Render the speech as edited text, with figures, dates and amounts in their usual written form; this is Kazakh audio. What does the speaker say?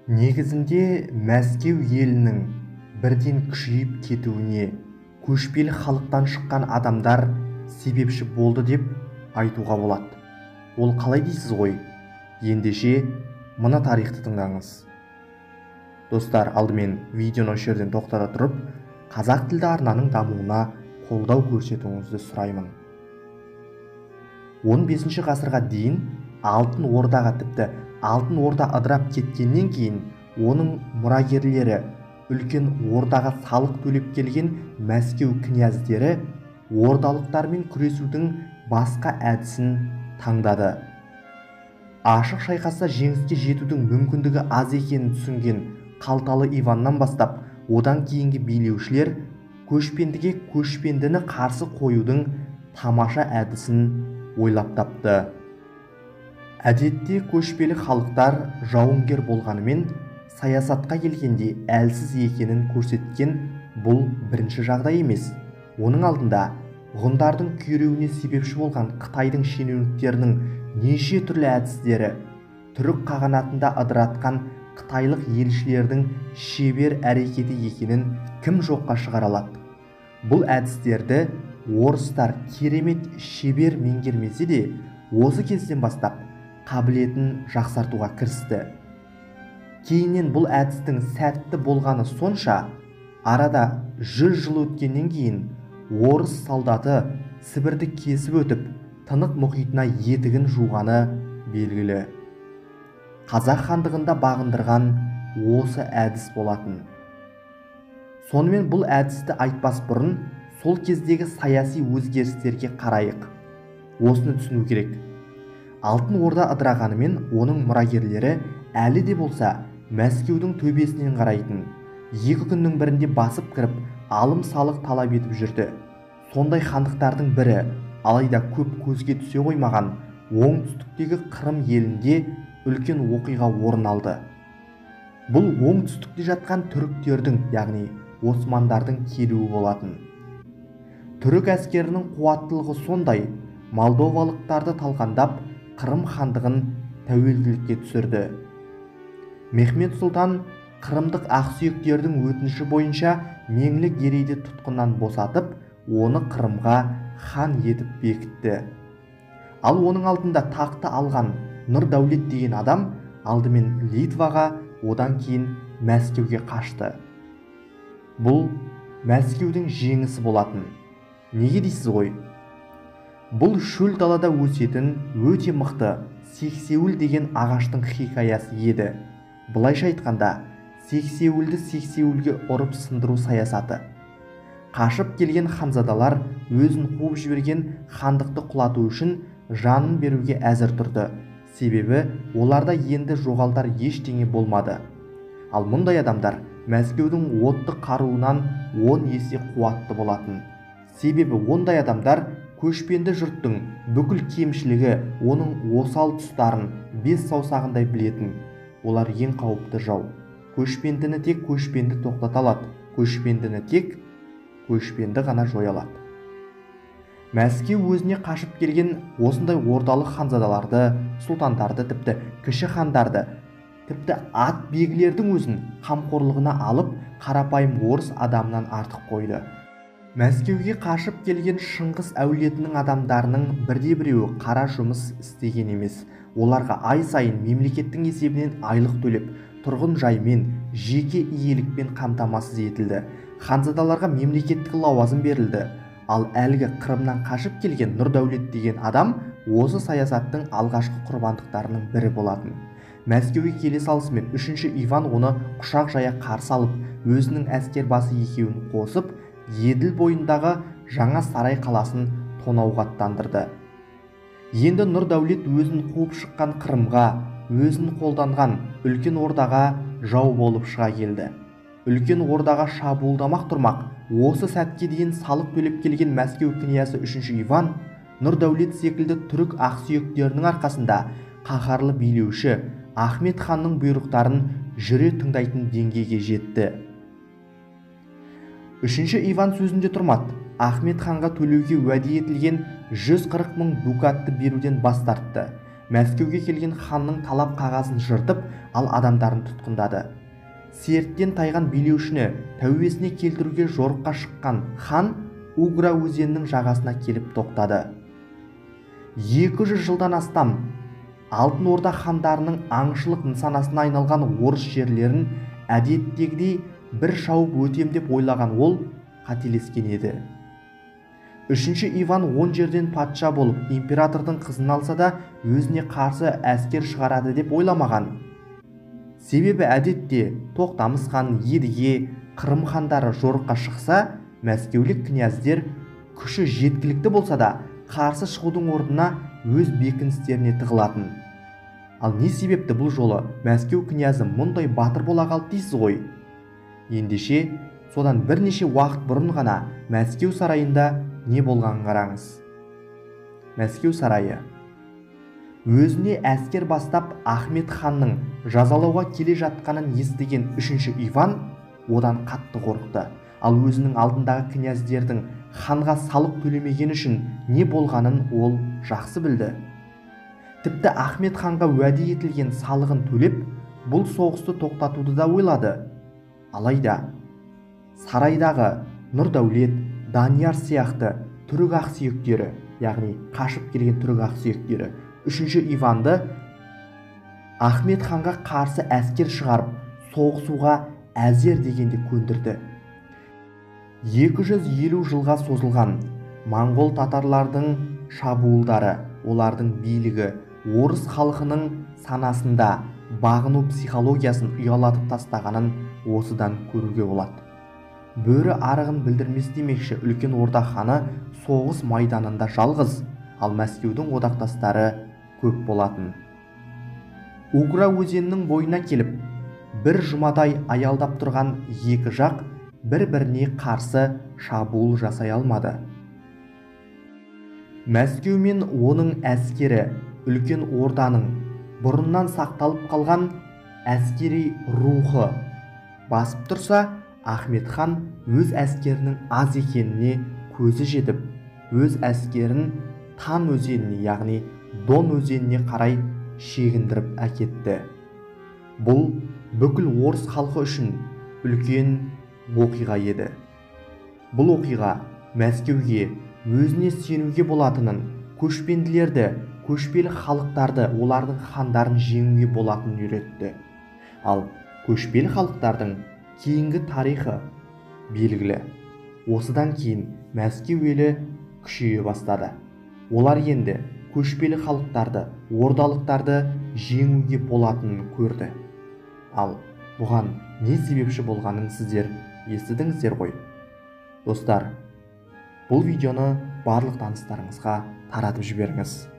Негізінде Мәскеу елінің бірден күшейіп кетуіне көшпелі халықтан шыққан адамдар себепші болды деп айтуға болады. Ол қалай дейсіз ғой? Ендеше мына тарихты тыңдаңыз. Достар, алдымен видеоны осы жерден тоқтата тұрып, қазақ тілді арнаның дамуына қолдау көрсетуіңізді сұраймын. 15 ғасырға дейін Алтын Ордаға, тіпті Алтын Орда ыдырап кеткеннен кейін оның мұрагерлері, үлкен ордаға салық төлеп келген Мәскеу князьдері ордалықтармен күресудің басқа әдісін таңдады. Ашық шайқаста жеңіске жетудің мүмкіндігі аз екенін түсінген Қалталы Иваннан бастап, одан кейінгі билеушілер көшпендіге көшпендіні қарсы қоюдың тамаша әдісін ойлап тапты. Әдетте көшпелі халықтар жауынгер болғанымен, саясатқа келгенде әлсіз екенін көрсеткен бұл бірінші жағдай емес. Оның алдында ғұндардың күйреуіне себепші болған Қытайдың шенеуніктерінің неше түрлі әдістері, түрік қағанатында ыдыратқан қытайлық елшілердің шебер әрекеті екенін кім жоққа шығара алады? Бұл әдістерді орыстар керемет шебер меңгермесе де, осы кезден бастап қабілетін жақсартуға кірісті. Кейіннен бұл әдістің сәтті болғаны сонша, арада 100 жыл өткеннен кейін орыс солдаты Сібірді кесіп өтіп, Тынық мұхитына етігін жуғаны белгілі. Қазақ хандығында бағындырған осы әдіс болатын. Сонымен бұл әдісті айтпас бұрын сол кездегі саяси өзгерістерге қарайық. Осыны түсіну керек. Алтын Орда ыдырағанымен оның мұрагерлері әлі де болса Мәскеудің төбесінен қарайтын. 2 күннің бірінде басып кіріп, алым салық талап етіп жүрді. Сондай хандықтардың бірі, алайда көп көзге түсе қоймаған оңтүстіктегі Қырым елінде үлкен оқиға орын алды. Бұл оңтүстікте жатқан түріктердің, яғни османдардың келуі болатын. Түрік әскерінің қуаттылығы сондай, молдовалықтарды талқандап, Қырым хандығын тәуелділікке түсірді. Мехмет Сұлтан қырымдық ақсүйектердің өтініші бойынша Меңлік Ерейді тұтқыннан босатып, оны Қырымға хан етіп бекітті. Ал оның алдында тақты алған Нұрдәулет деген адам алдымен Литваға, одан кейін Мәскеуге қашты. Бұл Мәскеудің жеңісі болатын. Неге дейсіз ғой? Бұл шөл далада өсетін өте мықты сексеуіл деген ағаштың хикаясы еді. Былайша айтқанда, сексеуілді сексеуілге ұрып сындыру саясаты. Қашып келген ханзадалар өзін қуып жіберген хандықты құлату үшін жанын беруге әзір тұрды. Себебі оларда енді жоғалтар ештеңе болмады. Ал мұндай адамдар Мәскеудің отты қаруынан 10 есе қуатты болатын. Себебі ондай адамдар көшпенді жұрттың бүкіл кемшілігі, оның осал тұстарын 5 саусағындай білетін. Олар ең қауіпті жау. Көшпендіні тек көшпенді тоқтата алады, көшпендіні тек көшпенді ғана жоя алады. Мәскеу өзіне қашып келген осындай ордалық ханзадаларды, сұлтандарды, тіпті кіші хандарды, тіпті ат бегілердің өзін қамқорлығына алып, қарапайым орыс адамынан артық қойды. Мәскеуге қашып келген Шыңғыс әулетінің адамдарының бірде-біреуі қара жұмыс істеген емес. Оларға ай сайын мемлекеттің есебінен айлық төлеп, тұрғын жаймен, жеке иелікпен қамтамасыз етілді. Ханзадаларға мемлекеттік лауазым берілді. Ал әлгі Қырымнан қашып келген Нұрдәулет деген адам осы саясаттың алғашқы құрбандықтарының бірі болатын. Мәскеуге келе салысымен 3-ші Иван оны құшақ жая қарсы алып, өзінің әскербасы екеуін қосып, Еділ бойындағы жаңа сарай қаласын тонауға аттандырды. Енді Нұрдәулет өзін қуып шыққан Қырымға, өзін қолданған үлкен ордаға жау болып шыға келді. Үлкен ордаға шабуылдамақ тұрмақ, осы сәтке дейін салық төлеп келген Мәскеу князі 3-ші Иван, Нұрдәулет секілді түрік ақсүйектерінің арқасында қаһарлы билеуші Ахмет ханның бұйрықтарын жүре тыңдайтын деңгейге жетті. 3-ші Иван сөзінде тұрмады. Ахмет ханға төлеуге уәде етілген 140 000 дукатты беруден бас тартты. Мәскеуге келген ханның талап қағазын жыртып, ал адамдарын тұтқындады. Серттен тайған билеушіні тәубесіне келтіруге жорыққа шыққан хан Угра өзенінің жағасына келіп тоқтады. 200 жылдан астам Алтын Орда хандарының аңшылық нысанасына айналған орыс жерлерін әдеттегідей бір шауып өтем деп ойлаған ол қателескен еді. 3-ші Иван 10 жерден патша болып, императордың қызын алса да, өзіне қарсы әскер шығарады деп ойламаған. Себебі әдетте Тоқтамыс хан, Едіге, Қырым хандары жорыққа шықса, мәскеулік князьдер күші жеткілікті болса да, қарсы шығудың орнына өз бекіністеріне тығылатын. Ал не себепті бұл жолы Мәскеу князі мұндай батыр бола қалды дейсіз ғой? Ендеше, содан бірнеше уақыт бұрын ғана Мәскеу сарайында не болғанын қараңыз. Мәскеу сарайы. Өзіне әскер бастап Ахмет ханның жазалауға келе жатқанын естіген 3-ші Иван одан қатты қорықты. Ал өзінің алдындағы князьдердің ханға салық төлемеген үшін не болғанын ол жақсы білді. Тіпті Ахмет ханға уәде етілген салығын төлеп, бұл соғысты тоқтатуды да ойлады. Алайда сарайдағы Нұрдәулет, Данияр сияқты түрік ақсүйектері, яғни қашып келген түрік ақсүйектері 3-ші Иванды Ахмет ханға қарсы әскер шығарып, соғысуға әзер дегенде көндірді. 250 жылға созылған моңғол татарлардың шабуылдары, олардың билігі орыс халқының санасында бағыну психологиясын ұялатып тастағанын осыдан көруге болады. Бөрі арығын білдірмес демекші Үлкен Орда ханы соғыс майданында жалғыз, ал Мәскеудің одақтастары көп болатын. Угра өзенінің бойына келіп, бір жұмадай аялдап тұрған екі жақ бір-біріне қарсы шабуыл жасай алмады. Мәскеу мен оның әскері Үлкен Орданың бұрыннан сақталып қалған әскери рухы басып тұрса, Ахмет хан өз әскерінің аз екеніне көзі жетіп, өз әскерін Тан өзеніне, яғни Дон өзеніне қарай шегіндіріп әкетті. Бұл бүкіл орыс халқы үшін үлкен оқиға еді. Бұл оқиға Мәскеуге өзіне сенуге болатынын, көшпенділерді, көшпелі халықтарды, олардың хандарын жеңуге болатынын үйретті. Ал көшпелі халықтардың кейінгі тарихы белгілі. Осыдан кейін Мәскеу елі күшейе бастады. Олар енді көшпелі халықтарды, ордалықтарды жеңуге болатынын көрді. Ал бұған не себепші болғанын сіздер естідіңіздер ғой. Достар, бұл видеоны барлық таныстарыңызға таратып жіберіңіз.